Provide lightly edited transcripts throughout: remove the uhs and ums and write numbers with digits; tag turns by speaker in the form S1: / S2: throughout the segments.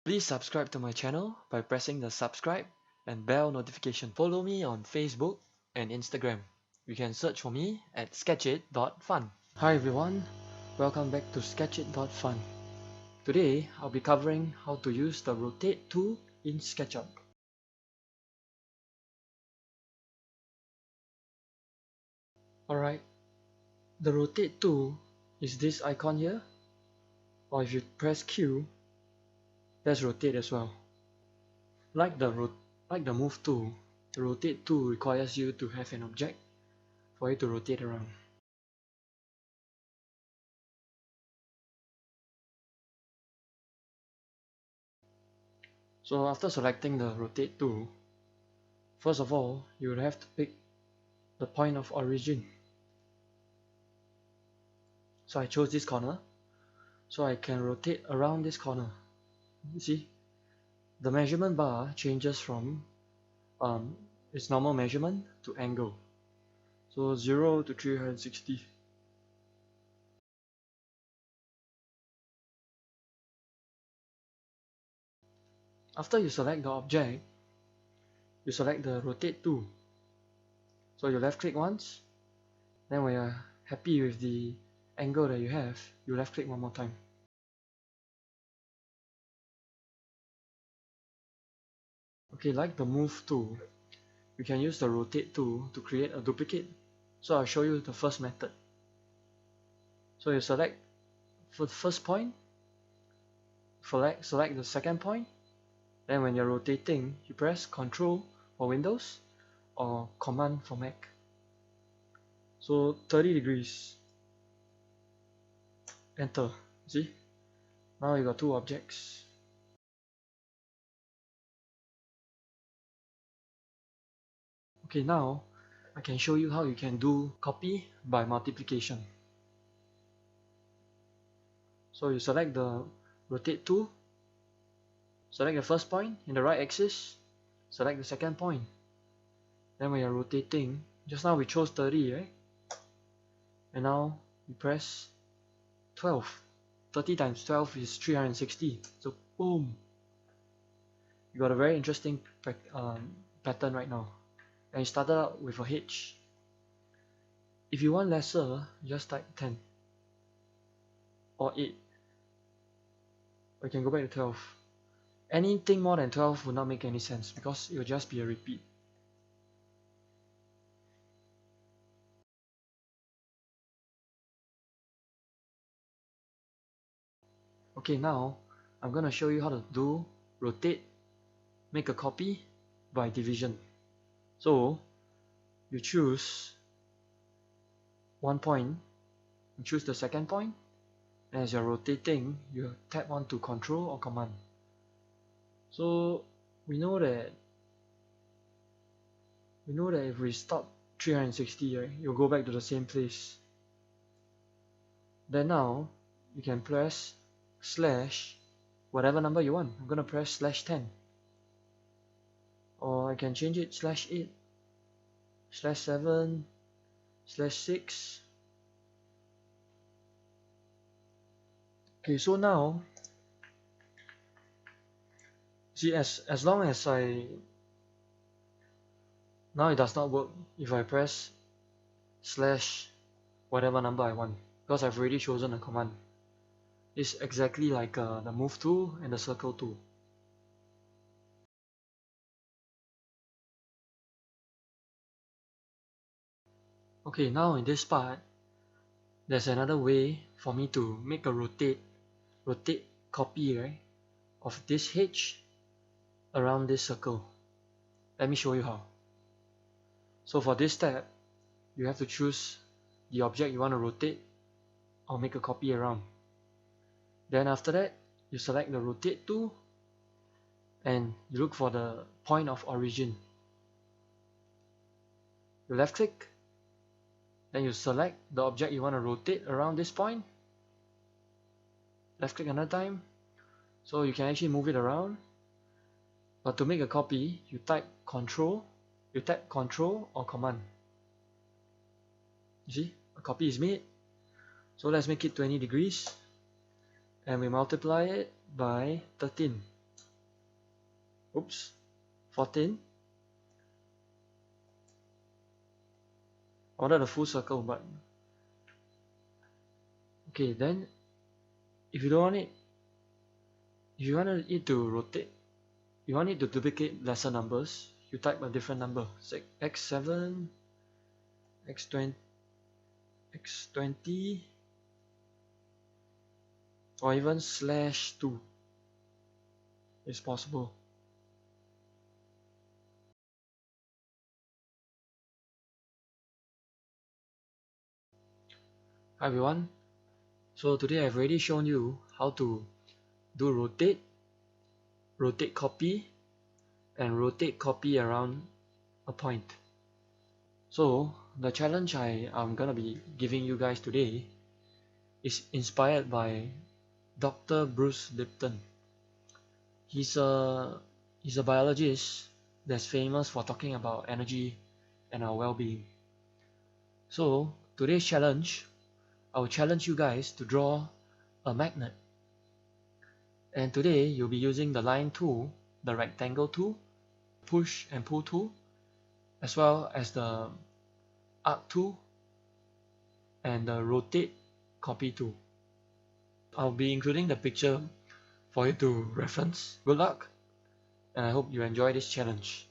S1: Please subscribe to my channel by pressing the subscribe and bell notification. Follow me on Facebook and Instagram. You can search for me at sketchit.fun. Hi everyone, welcome back to sketchit.fun. Today I'll be covering how to use the rotate tool in Sketchup. Alright, the rotate tool is this icon here, or if you press Q, that's rotate as well. Like the move tool, the rotate tool requires you to have an object for it to rotate around. So after selecting the rotate tool, first of all, you will have to pick the point of origin. So I chose this corner, so I can rotate around this corner. You see, the measurement bar changes from its normal measurement to angle. So 0 to 360. After you select the object, you select the rotate tool. So you left click once, then when you're happy with the angle that you have, you left click one more time. Okay, like the move tool, you can use the rotate tool to create a duplicate. So I'll show you the first method. So you select for the first point, select the second point, then when you're rotating, you press Ctrl for Windows or Command for Mac. So 30 degrees. Enter. See? Now you got two objects. Okay, now I can show you how you can do copy by multiplication. So you select the rotate tool, select the first point in the right axis, select the second point. Then when you're rotating, just now we chose 30, right? And now you press 12. 30 times 12 is 360. So boom! You got a very interesting pattern right now. And you started out with a H. If you want lesser, just type 10 or 8. Or you can go back to 12. Anything more than 12 would not make any sense because it will just be a repeat. Okay, now I'm going to show you how to do rotate, make a copy by division. So you choose one point, you choose the second point, and as you're rotating, you tap onto Control or Command. So we know that if we stop 360, right, you'll go back to the same place. Then now you can press slash whatever number you want. I'm gonna press slash 10, or I can change it slash 8, slash 7, slash 6. Okay, so now see, as long as now it does not work if I press slash whatever number I want, because I've already chosen a command. It's exactly like the move tool and the circle tool. Okay, now in this part, there's another way for me to make a rotate copy, right, of this H around this circle. Let me show you how. So for this step, you have to choose the object you want to rotate or make a copy around. Then after that, you select the rotate tool and you look for the point of origin. You left click, then you select the object you want to rotate around this point. Left click another time, so you can actually move it around. But to make a copy, you tap Control or Command. You see, a copy is made. So let's make it 20 degrees and we multiply it by 13. oops, 14. I wanted a full circle, but okay, then if you don't want it, if you want it to rotate, you want it to duplicate lesser numbers, you type a different number, say x7, x20, x20, or even /2 is possible. Hi everyone, so today I've already shown you how to do rotate copy, and rotate copy around a point. So the challenge I am gonna be giving you guys today is inspired by Dr. Bruce Lipton. He's a biologist that's famous for talking about energy and our well-being. So today's challenge, I will challenge you guys to draw a magnet. And today you'll be using the line tool, the rectangle tool, push and pull tool, as well as the arc tool and the rotate copy tool. I'll be including the picture for you to reference. Good luck, and I hope you enjoy this challenge.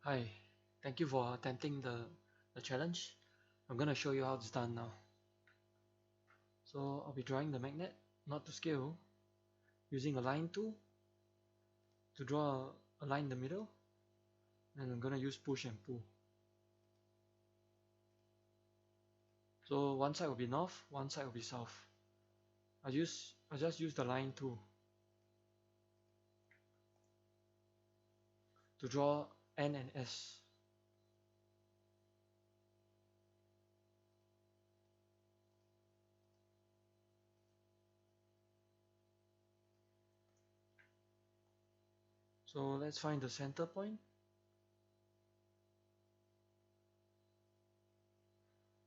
S1: Hi, thank you for attempting the challenge. I'm gonna show you how it's done now. So I'll be drawing the magnet, not to scale, using a line tool to draw a line in the middle, and I'm gonna use push and pull. So one side will be north, one side will be south. I just use the line tool to draw N and S. So let's find the center point.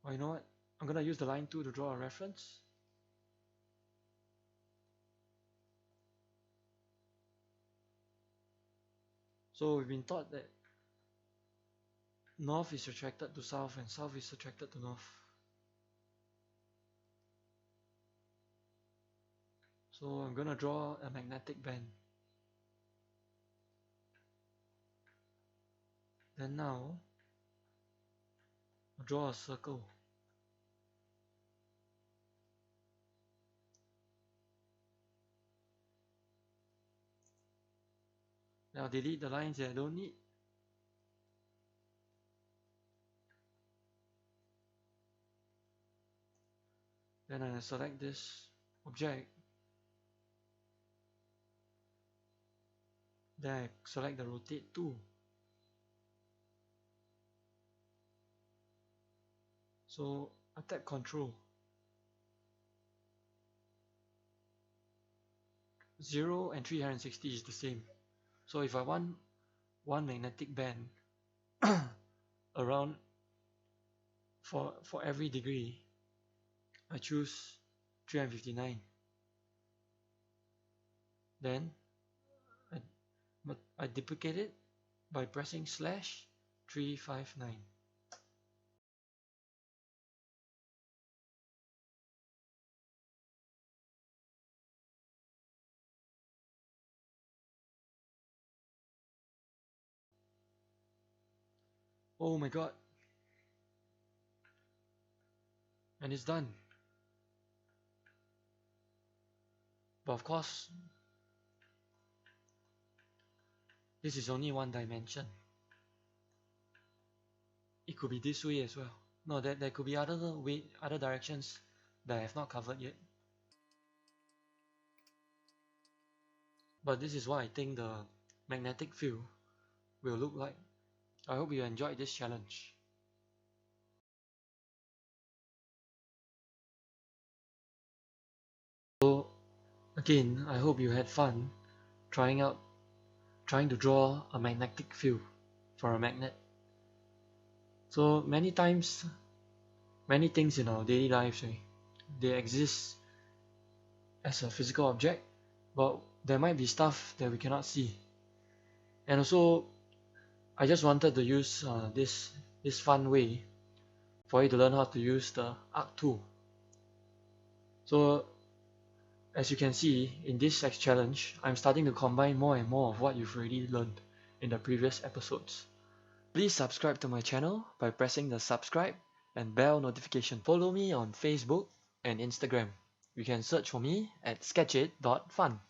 S1: Or you know what? I'm gonna use the line tool to draw a reference. So we've been taught that north is attracted to south and south is attracted to north. So I'm gonna draw a magnetic band. Then now, I'll draw a circle. Then I'll delete the lines that I don't need. Then I select this object. Then I select the rotate tool. So I tap Control. 0 and 360 is the same. So if I want one magnetic band around for every degree, I choose 359. Then I duplicate it by pressing /359. Oh my god. And it's done. But of course, this is only one dimension. It could be this way as well. No, there could be other directions that I have not covered yet. But this is what I think the magnetic field will look like. I hope you enjoyed this challenge. So again, I hope you had fun trying to draw a magnetic field for a magnet. So many times, many things in our daily lives, they exist as a physical object, but there might be stuff that we cannot see. And also, I just wanted to use this fun way for you to learn how to use the arc tool. So as you can see in this challenge, I'm starting to combine more and more of what you've already learned in the previous episodes. Please subscribe to my channel by pressing the subscribe and bell notification. Follow me on Facebook and Instagram. You can search for me at sketchit.fun.